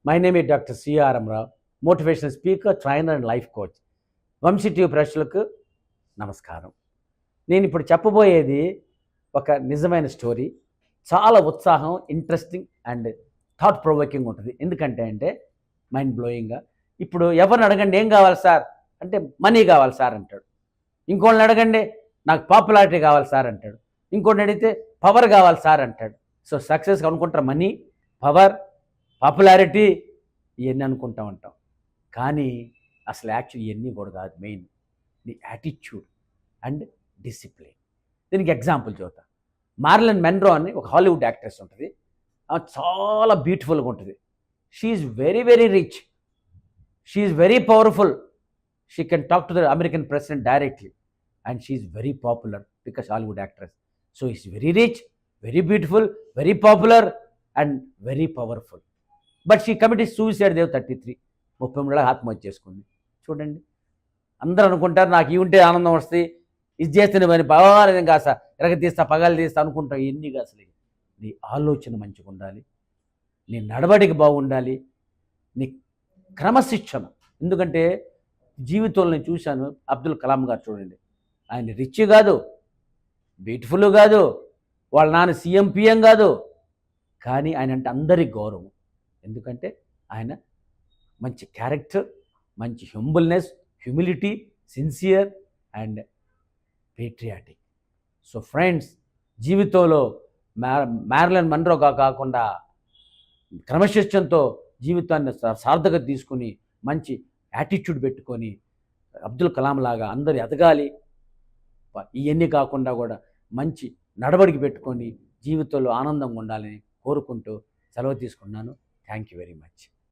My name is doctor CRM Rao, motivational speaker, trainer and life coach. Vamshi TV ప్రేక్షకులకు నమస్కారం. నేను ఇప్పుడు చెప్పబోయేది ఒక నిజమైన స్టోరీ. చాలా ఉత్సాహం, ఇంట్రెస్టింగ్ అండ్ థాట్ ప్రొవోకింగ్ ఉంటుంది. ఎందుకంటే మైండ్ బ్లోయింగ్గా. ఇప్పుడు ఎవరిని అడగండి, ఏం కావాలి సార్ అంటే మనీ కావాలి సార్ అంటాడు. ఇంకోళ్ళని అడగండి, నాకు పాపులారిటీ కావాలి సార్ అంటాడు. ఇంకోటిని అడిగితే పవర్ కావాలి సార్ అంటాడు. సో సక్సెస్ అనుకుంటారు మనీ, పవర్, పాపులారిటీ ఇవన్నీ అనుకుంటూ ఉంటాం. కానీ అసలు యాక్చువల్లీ ఇవన్నీ కూడా కాదు. Main the attitude and discipline. దీనికి ఎగ్జాంపుల్ చూద్దాం. మార్లన్ మెన్రో అని ఒక హాలీవుడ్ యాక్ట్రెస్ ఉంటుంది. ఆమె చాలా బ్యూటిఫుల్గా ఉంటుంది. She is very very rich, she is very powerful, she can talk to the American president directly, and she is very popular because Hollywood actress. So is very rich, very beautiful, very popular and very powerful. But she committed suicide. దేవ్ 33 ఆత్మహత్య చేసుకుంది. చూడండి, అందరూ అనుకుంటారు నాకు ఇవి ఉంటే ఆనందం వస్తుంది, ఇది చేస్తేనే పని పగలేదు కాస్త ఎరగ తీస్తా, పగలు తీస్తా అనుకుంటాం. ఎన్ని అసలు నీ ఆలోచన మంచిగా ఉండాలి, నీ నడవడిక బాగుండాలి, నీ క్రమశిక్షణ. ఎందుకంటే జీవితంలో నేను చూశాను, అబ్దుల్ కలాం గారు చూడండి, ఆయన రిచ్ కాదు, బ్యూటిఫుల్ కాదు, వాళ్ళ నాన్న సీఎం పిఎం కాదు, కానీ ఆయన అంటే అందరికి గౌరవం. ఎందుకంటే ఆయన మంచి క్యారెక్టర్, మంచి humbleness, humility, sincere and patriotic. So friends, జీవితంలో మ్యారిలన్ మన్రోగా కాకుండా క్రమశిక్షణతో జీవితాన్ని సార్థకత తీసుకుని మంచి యాటిట్యూడ్ పెట్టుకొని అబ్దుల్ కలాం లాగా అందరు ఎదగాలి. ఇవన్నీ కాకుండా కూడా మంచి నడవడికి పెట్టుకొని జీవితంలో ఆనందంగా ఉండాలని కోరుకుంటూ సెలవు తీసుకున్నాను. Thank you very much.